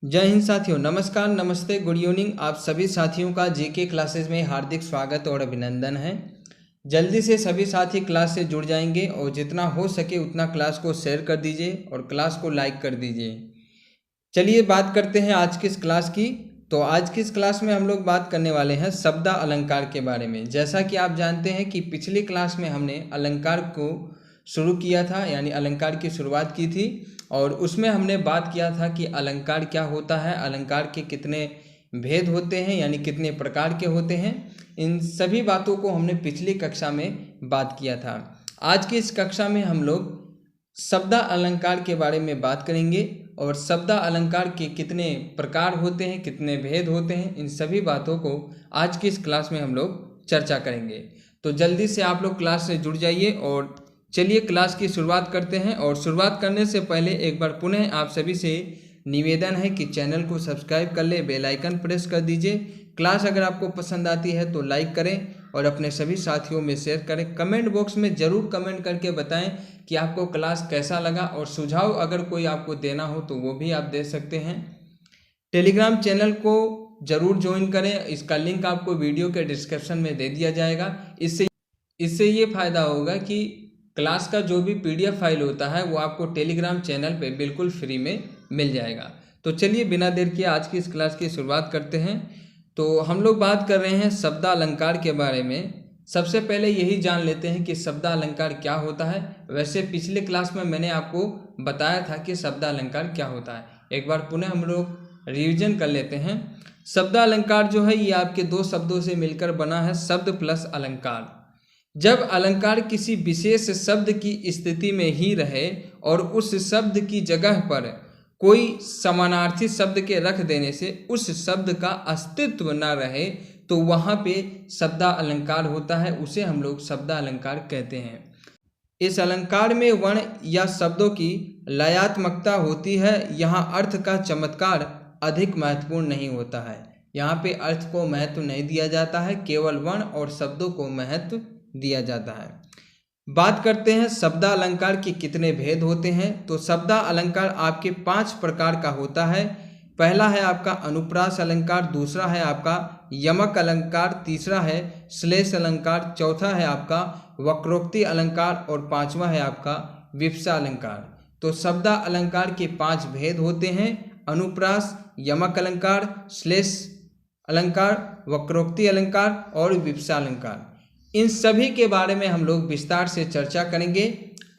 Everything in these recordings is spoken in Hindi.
जय हिंद साथियों, नमस्कार, नमस्ते, गुड इवनिंग। आप सभी साथियों का जीके क्लासेस में हार्दिक स्वागत और अभिनंदन है। जल्दी से सभी साथी क्लास से जुड़ जाएंगे और जितना हो सके उतना क्लास को शेयर कर दीजिए और क्लास को लाइक कर दीजिए। चलिए बात करते हैं आज की इस क्लास की। तो आज की इस क्लास में हम लोग बात करने वाले हैं शब्द अलंकार के बारे में। जैसा कि आप जानते हैं कि पिछली क्लास में हमने अलंकार को शुरू किया था, यानी अलंकार की शुरुआत की थी और उसमें हमने बात किया था कि अलंकार क्या होता है, अलंकार के कितने भेद होते हैं, यानी कितने प्रकार के होते हैं। इन सभी बातों को हमने पिछली कक्षा में बात किया था। आज की इस कक्षा में हम लोग शब्द अलंकार के बारे में बात करेंगे और शब्द अलंकार के कितने प्रकार होते हैं, कितने भेद होते हैं, इन सभी बातों को आज की इस क्लास में हम लोग चर्चा करेंगे। तो जल्दी से आप लोग क्लास से जुड़ जाइए और चलिए क्लास की शुरुआत करते हैं। और शुरुआत करने से पहले एक बार पुनः आप सभी से निवेदन है कि चैनल को सब्सक्राइब कर ले, बेल आइकन प्रेस कर दीजिए। क्लास अगर आपको पसंद आती है तो लाइक करें और अपने सभी साथियों में शेयर करें। कमेंट बॉक्स में ज़रूर कमेंट करके बताएं कि आपको क्लास कैसा लगा और सुझाव अगर कोई आपको देना हो तो वो भी आप दे सकते हैं। टेलीग्राम चैनल को ज़रूर ज्वाइन करें, इसका लिंक आपको वीडियो के डिस्क्रिप्शन में दे दिया जाएगा। इससे ये फ़ायदा होगा कि क्लास का जो भी PDF फाइल होता है वो आपको टेलीग्राम चैनल पे बिल्कुल फ्री में मिल जाएगा। तो चलिए बिना देर किए आज की इस क्लास की शुरुआत करते हैं। तो हम लोग बात कर रहे हैं शब्द अलंकार के बारे में। सबसे पहले यही जान लेते हैं कि शब्द अलंकार क्या होता है। वैसे पिछले क्लास में मैंने आपको बताया था कि शब्द अलंकार क्या होता है। एक बार पुनः हम लोग रिविजन कर लेते हैं। शब्द अलंकार जो है ये आपके दो शब्दों से मिलकर बना है, शब्द प्लस अलंकार। जब अलंकार किसी विशेष शब्द की स्थिति में ही रहे और उस शब्द की जगह पर कोई समानार्थी शब्द के रख देने से उस शब्द का अस्तित्व न रहे तो वहाँ पे शब्द अलंकार होता है, उसे हम लोग शब्द अलंकार कहते हैं। इस अलंकार में वर्ण या शब्दों की लयात्मकता होती है। यहाँ अर्थ का चमत्कार अधिक महत्वपूर्ण नहीं होता है। यहाँ पे अर्थ को महत्व नहीं दिया जाता है, केवल वर्ण और शब्दों को महत्व दिया जाता है। बात करते हैं शब्द अलंकार के कितने भेद होते हैं। तो शब्द अलंकार आपके 5 प्रकार का होता है। पहला है आपका अनुप्रास अलंकार, दूसरा है आपका यमक अलंकार, तीसरा है श्लेष अलंकार, चौथा है आपका वक्रोक्ति अलंकार और पांचवा है आपका विवक्षा अलंकार। तो शब्द अलंकार के 5 भेद होते हैं: अनुप्रास, यमक अलंकार, श्लेष अलंकार, वक्रोक्ति अलंकार और विवक्षा अलंकार। इन सभी के बारे में हम लोग विस्तार से चर्चा करेंगे।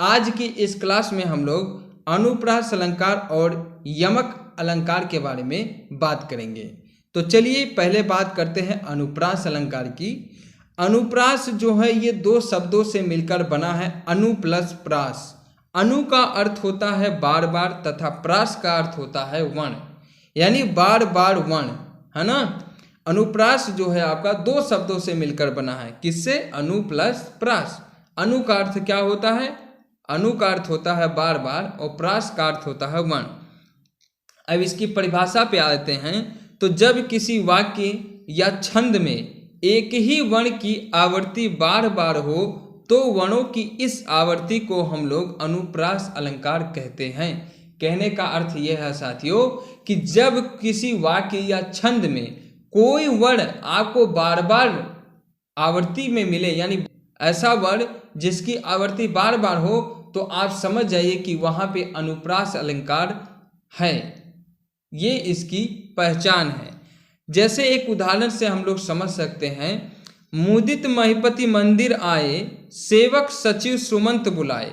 आज की इस क्लास में हम लोग अनुप्रास अलंकार और यमक अलंकार के बारे में बात करेंगे। तो चलिए पहले बात करते हैं अनुप्रास अलंकार की। अनुप्रास जो है ये 2 शब्दों से मिलकर बना है, अनु प्लस प्रास। अनु का अर्थ होता है बार बार तथा प्रास का अर्थ होता है वर्ण, यानी बार बार वर्ण, है ना। अनुप्रास जो है आपका 2 शब्दों से मिलकर बना है। किससे? अनु प्लस प्रास। अनु का अर्थ क्या होता है? अनु का अर्थ होता है बार बार और प्रास का अर्थ होता है वर्ण। अब इसकी परिभाषा पे आते हैं। तो जब किसी वाक्य या छंद में एक ही वर्ण की आवृत्ति बार बार हो तो वर्णों की इस आवृत्ति को हम लोग अनुप्रास अलंकार कहते हैं। कहने का अर्थ यह है साथियों कि जब किसी वाक्य या छंद में कोई वर्ण आपको बार बार आवृत्ति में मिले, यानी ऐसा वर्ण जिसकी आवृत्ति बार बार हो, तो आप समझ जाइए कि वहाँ पे अनुप्रास अलंकार है। ये इसकी पहचान है। जैसे एक उदाहरण से हम लोग समझ सकते हैं, मुदित महिपति मंदिर आए, सेवक सचिव सुमंत बुलाए।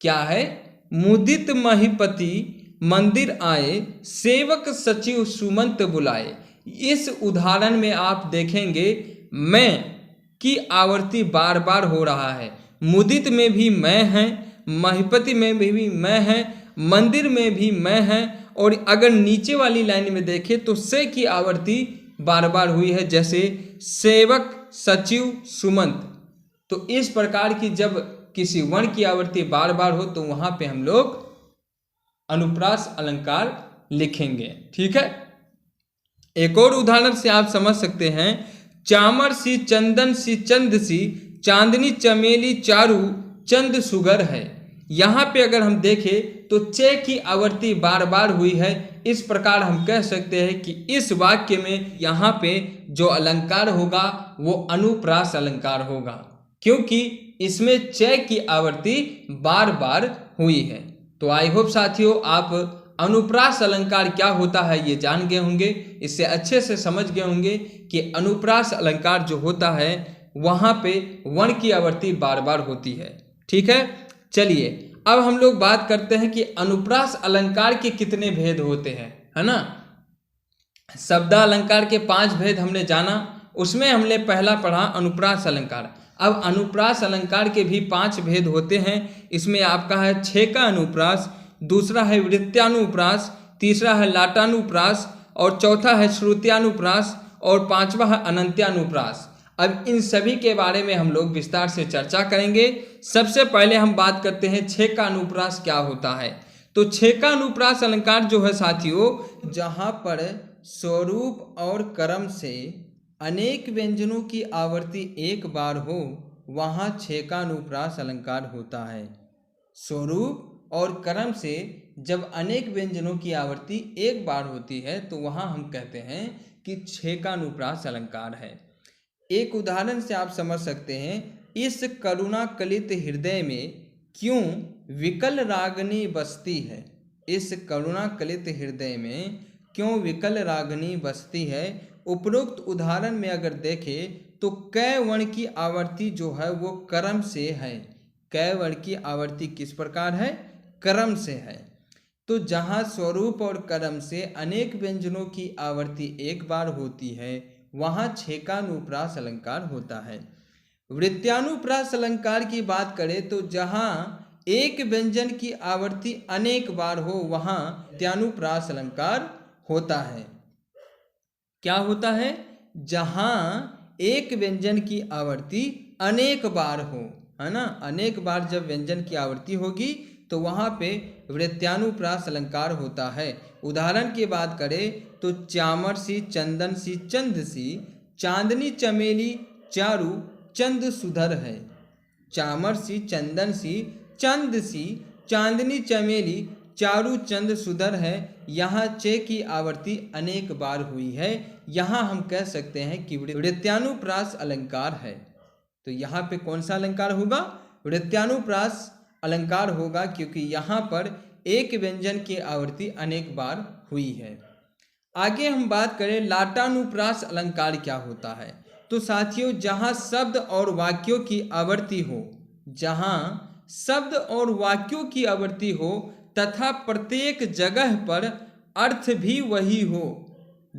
क्या है? मुदित महिपति मंदिर आए, सेवक सचिव सुमंत बुलाए। इस उदाहरण में आप देखेंगे मैं की आवृत्ति बार बार हो रहा है। मुदित में भी मैं है, महिपति में भी मैं है, मंदिर में भी मैं है, और अगर नीचे वाली लाइन में देखें तो से की आवृत्ति बार बार हुई है, जैसे सेवक सचिव सुमंत। तो इस प्रकार की जब किसी वर्ण की आवृत्ति बार बार हो तो वहां पे हम लोग अनुप्रास अलंकार लिखेंगे। ठीक है। एक और उदाहरण से आप समझ सकते हैं, चामर सी चंदन सी चंद सी, चांदनी चमेली चारू चंद सुगर है। यहाँ पे अगर हम देखें तो चे की आवर्ती बार बार हुई है। इस प्रकार हम कह सकते हैं कि इस वाक्य में यहाँ पे जो अलंकार होगा वो अनुप्रास अलंकार होगा, क्योंकि इसमें चे की आवर्ती बार बार हुई है। तो आई होप साथियों आप अनुप्रास अलंकार क्या होता है ये जान गए होंगे, इससे अच्छे से समझ गए होंगे कि अनुप्रास अलंकार जो होता है वहाँ पे वर्ण की आवर्ती बार बार होती है। ठीक है, चलिए अब हम लोग बात करते हैं कि अनुप्रास अलंकार के कितने भेद होते हैं, है ना। शब्दालंकार के 5 भेद हमने जाना, उसमें हमने पहला पढ़ा अनुप्रास अलंकार। अब अनुप्रास अलंकार के भी 5 भेद होते हैं। इसमें आपका है छेका अनुप्रास, दूसरा है वृत्त्यानुप्रास, तीसरा है लाटानुप्रास और चौथा है श्रुत्यानुप्रास और पांचवा है अनंत्यानुप्रास। अब इन सभी के बारे में हम लोग विस्तार से चर्चा करेंगे। सबसे पहले हम बात करते हैं छेका अनुप्रास क्या होता है। तो छेका अनुप्रास अलंकार जो है साथियों, जहाँ पर स्वरूप और क्रम से अनेक व्यंजनों की आवर्ती एक बार हो वहाँ छेका अनुप्रास अलंकार होता है। स्वरूप और क्रम से जब अनेक व्यंजनों की आवर्ती एक बार होती है तो वहाँ हम कहते हैं कि छेका अनुप्रास अलंकार है। एक उदाहरण से आप समझ सकते हैं, इस करुणा कलित हृदय में क्यों विकल रागनी बसती है। इस करुणा कलित हृदय में क्यों विकल रागनी बसती है। उपरोक्त उदाहरण में अगर देखें तो कै वर्ण की आवर्ती जो है वो क्रम से है। कै वर्ण की आवर्ती किस प्रकार है, क्रम से है। तो जहाँ स्वरूप और क्रम से अनेक व्यंजनों की आवर्ती एक बार होती है वहाँ छेकानुप्रास अलंकार होता है। वृत्त्यानुप्रास अलंकार की बात करें तो जहाँ एक व्यंजन की आवर्ती अनेक बार हो वहाँ वृत्त्यानुप्रास अलंकार होता है। क्या होता है, जहाँ एक व्यंजन की आवर्ती अनेक बार हो, है ना। अनेक बार जब व्यंजन की आवर्ती होगी तो वहाँ पे वृत्त्यानुप्रास अलंकार होता है। उदाहरण की बात करें तो चामर सी, चंदन सी, चंद सी, चांदनी चमेली, चारू चंद सुधर है। चामर सी, चंदन सी, चंद सी, चांदनी चमेली, चारू चंद सुधर है। यहाँ चे की आवर्ती अनेक बार हुई है। यहाँ हम कह सकते हैं कि वृत्त्यानुप्रास अलंकार है। तो यहाँ पे कौन सा अलंकार होगा, वृत्त्यानुप्रास अलंकार होगा, क्योंकि यहाँ पर एक व्यंजन की आवर्ती अनेक बार हुई है। आगे हम बात करें लाटानुप्रास अलंकार क्या होता है। तो साथियों, जहाँ शब्द और वाक्यों की आवर्ती हो, जहाँ शब्द और वाक्यों की आवर्ती हो तथा प्रत्येक जगह पर अर्थ भी वही हो।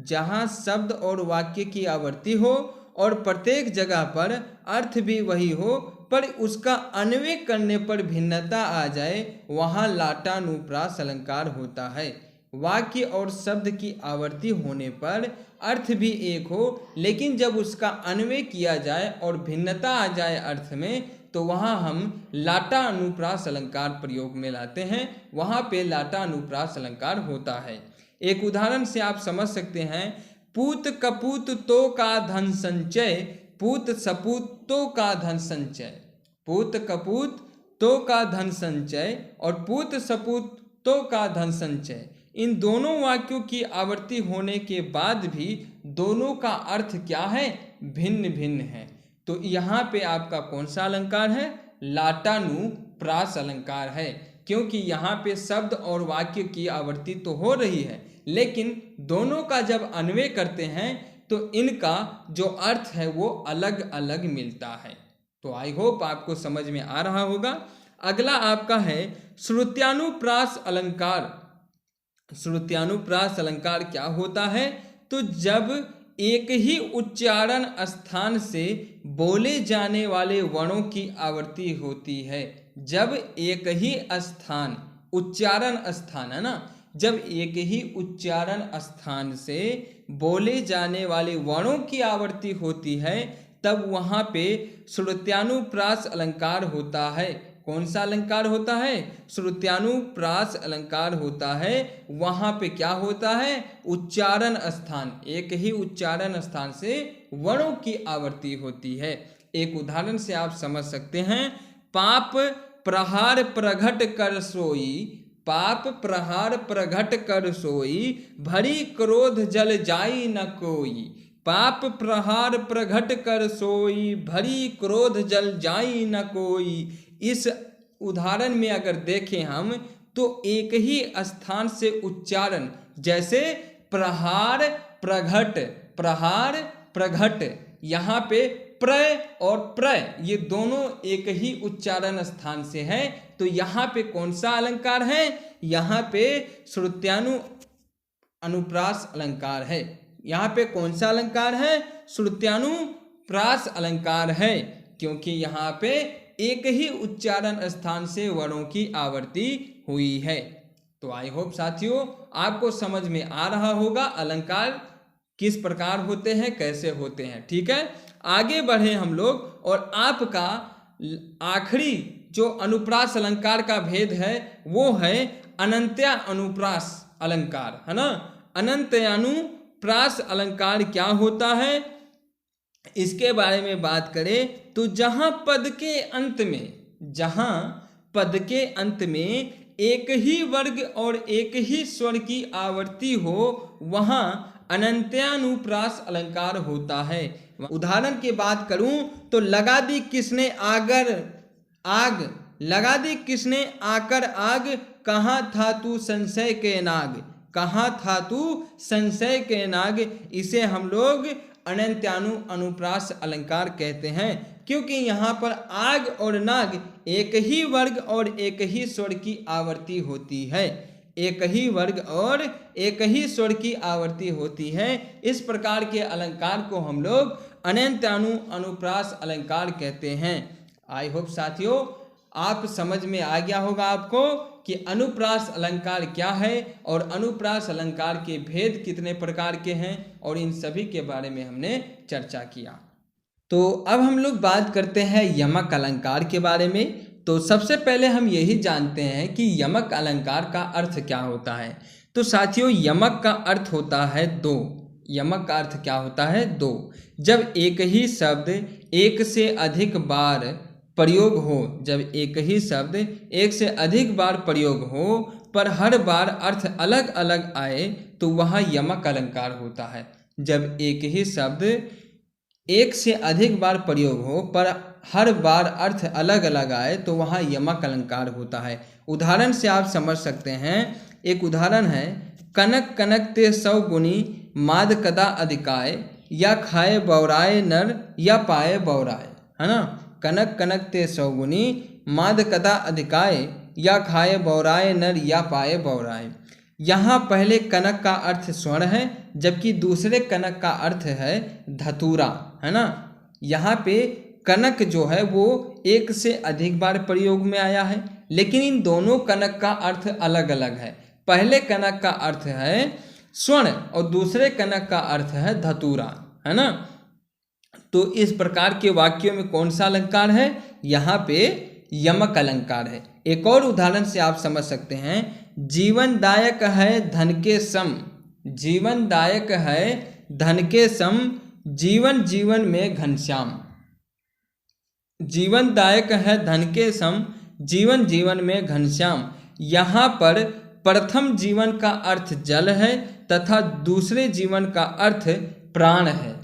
जहाँ शब्द और वाक्य की आवर्ती हो और प्रत्येक जगह पर अर्थ भी वही हो पर उसका अन्वय करने पर भिन्नता आ जाए वहाँ लाटानुप्रास अलंकार होता है। वाक्य और शब्द की आवर्ती होने पर अर्थ भी एक हो, लेकिन जब उसका अन्वय किया जाए और भिन्नता आ जाए अर्थ में तो वहाँ हम लाटानुप्रास अलंकार प्रयोग में लाते हैं। वहाँ पे लाटानुप्रास अलंकार होता है। एक उदाहरण से आप समझ सकते हैं, पूत कपूत तो का धन संचय, पूत सपूत तो का धन संचय। पूत कपूत तो का धन संचय और पूत सपूत तो का धन संचय, इन दोनों वाक्यों की आवर्ती होने के बाद भी दोनों का अर्थ क्या है, भिन्न भिन्न है। तो यहाँ पे आपका कौन सा अलंकार है, लाटानुप्रास अलंकार है, क्योंकि यहाँ पे शब्द और वाक्य की आवर्ती तो हो रही है लेकिन दोनों का जब अन्वय करते हैं तो इनका जो अर्थ है वो अलग अलग मिलता है। तो आई होप आपको समझ में आ रहा होगा। अगला आपका है श्रुत्यानुप्रास अलंकार। श्रुत्यानुप्रास अलंकार क्या होता है, तो जब एक ही उच्चारण स्थान से बोले जाने वाले वर्णों की आवर्ती होती है। जब एक ही स्थान, उच्चारण स्थान है ना, जब एक ही उच्चारण स्थान से बोले जाने वाले वर्णों की आवर्ती होती है तब वहाँ पे श्रुत्यानुप्रास अलंकार होता है। कौन सा अलंकार होता है, श्रुत्यानुप्रास अलंकार होता है। वहाँ पे क्या होता है, उच्चारण स्थान, एक ही उच्चारण स्थान से वर्णों की आवर्ती होती है। एक उदाहरण से आप समझ सकते हैं, पाप प्रहार प्रघट कर सोई, पाप प्रहार प्रघट कर सोई, भरी क्रोध जल जाई न कोई। पाप प्रहार प्रघट कर सोई, भरी क्रोध जल जाई न कोई। इस उदाहरण में अगर देखें हम तो एक ही स्थान से उच्चारण, जैसे प्रहार प्रघट, प्रहार प्रघट, यहाँ पे प्र और प्र ये दोनों एक ही उच्चारण स्थान से है। तो यहाँ पे कौन सा अलंकार है? यहाँ पे श्रुत्यानु अनुप्रास अलंकार है। यहाँ पे कौन सा अलंकार है? श्रुत्यानुप्रास अलंकार है, क्योंकि यहाँ पे एक ही उच्चारण स्थान से वर्णों की आवर्ती हुई है। तो आई होप साथियों आपको समझ में आ रहा होगा अलंकार किस प्रकार होते हैं, कैसे होते हैं। ठीक है, आगे बढ़े हम लोग और आपका आखिरी जो अनुप्रास अलंकार का भेद है वो है अनंत्या अनुप्रास अलंकार, है ना। अनंत्यानुप्रास अलंकार क्या होता है, इसके बारे में बात करें तो जहां पद के अंत में, जहां पद के अंत में एक ही वर्ग और एक ही स्वर की आवर्ती हो वहां अनंत्यानुप्रास अलंकार होता है। उदाहरण की बात करूं तो लगा दी किसने आगर आग, लगा दी किसने आकर आग, कहाँ था तू संशय के नाग, कहाँ था तू संशय के नाग। इसे हम लोग अनंत्यानु अनुप्रास अलंकार कहते हैं, क्योंकि यहाँ पर आग और नाग एक ही वर्ग और एक ही स्वर की आवर्ती होती है, एक ही वर्ग और एक ही स्वर की आवर्ती होती है। इस प्रकार के अलंकार को हम लोग अनंत्यानु अनुप्रास अलंकार कहते हैं। आई होप साथियों आप समझ में आ गया होगा आपको कि अनुप्रास अलंकार क्या है और अनुप्रास अलंकार के भेद कितने प्रकार के हैं, और इन सभी के बारे में हमने चर्चा किया। तो अब हम लोग बात करते हैं यमक अलंकार के बारे में। तो सबसे पहले हम यही जानते हैं कि यमक अलंकार का अर्थ क्या होता है। तो साथियों यमक का अर्थ होता है दो। यमक का अर्थ क्या होता है? दो। जब एक ही शब्द एक से अधिक बार प्रयोग हो, जब एक ही शब्द एक से अधिक बार प्रयोग हो पर हर बार अर्थ अलग अलग आए तो वह यमक अलंकार होता है। जब एक ही शब्द एक से अधिक बार प्रयोग हो पर हर बार अर्थ अलग अलग आए तो वहाँ यमक अलंकार होता है। उदाहरण से आप समझ सकते हैं, एक उदाहरण है कनक कनक ते सौ गुनी माद कदा अधिकाय, या खाए बौराए नर या पाए बौराए, है ना। कनक कनक ते सौ गुनी माद कदा अधिकाय, या खाए बौराए नर या पाए बौराए। यहाँ पहले कनक का अर्थ स्वर्ण है, जबकि दूसरे कनक का अर्थ है धतूरा, है ना। यहाँ पे कनक जो है वो एक से अधिक बार प्रयोग में आया है, लेकिन इन दोनों कनक का अर्थ अलग अलग है। पहले कनक का अर्थ है स्वर्ण और दूसरे कनक का अर्थ है धतूरा, है ना। तो इस प्रकार के वाक्यों में कौन सा अलंकार है? यहाँ पे यमक अलंकार है। एक और उदाहरण से आप समझ सकते हैं, जीवनदायक है धन के सम, जीवनदायक है धन के सम, जीवन जीवन में घनश्याम। जीवनदायक है धन के सम, जीवन जीवन में घनश्याम। यहाँ पर प्रथम जीवन का अर्थ जल है तथा दूसरे जीवन का अर्थ प्राण है।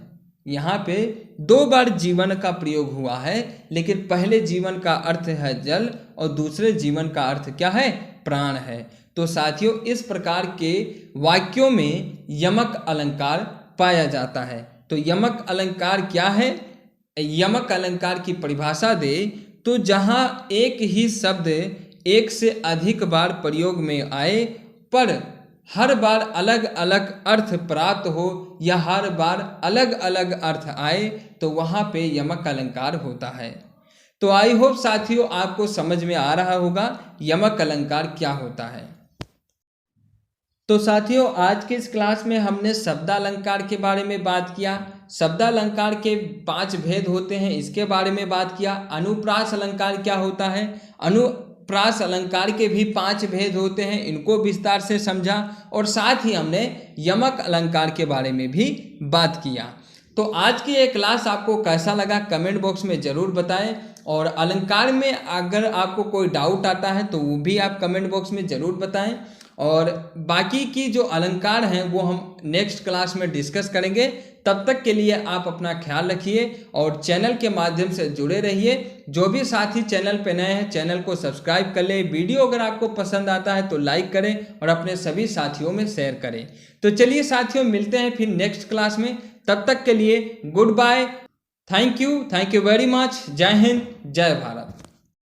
यहाँ पे दो बार जीवन का प्रयोग हुआ है, लेकिन पहले जीवन का अर्थ है जल और दूसरे जीवन का अर्थ क्या है? प्राण है। तो साथियों इस प्रकार के वाक्यों में यमक अलंकार पाया जाता है। तो यमक अलंकार क्या है? यमक अलंकार की परिभाषा दे तो जहाँ एक ही शब्द एक से अधिक बार प्रयोग में आए पर हर बार अलग अलग अर्थ प्राप्त हो या हर बार अलग अलग अर्थ आए तो वहाँ पे यमक अलंकार होता है। तो आई होप साथियों आपको समझ में आ रहा होगा यमक अलंकार क्या होता है। तो साथियों आज के इस क्लास में हमने शब्दालंकार के बारे में बात किया। शब्दालंकार के 5 भेद होते हैं, इसके बारे में बात किया। अनुप्रास अलंकार क्या होता है? अनुप्रास अलंकार के भी 5 भेद होते हैं, इनको विस्तार से समझा। और साथ ही हमने यमक अलंकार के बारे में भी बात किया। तो आज की ये क्लास आपको कैसा लगा कमेंट बॉक्स में ज़रूर बताएं। और अलंकार में अगर आपको कोई डाउट आता है तो वो भी आप कमेंट बॉक्स में ज़रूर बताएं। और बाकी की जो अलंकार हैं वो हम नेक्स्ट क्लास में डिस्कस करेंगे। तब तक के लिए आप अपना ख्याल रखिए और चैनल के माध्यम से जुड़े रहिए। जो भी साथी चैनल पे नए हैं चैनल को सब्सक्राइब कर लें। वीडियो अगर आपको पसंद आता है तो लाइक करें और अपने सभी साथियों में शेयर करें। तो चलिए साथियों, मिलते हैं फिर नेक्स्ट क्लास में। तब तक के लिए goodbye, thank you very much. जय हिंद, जय भारत।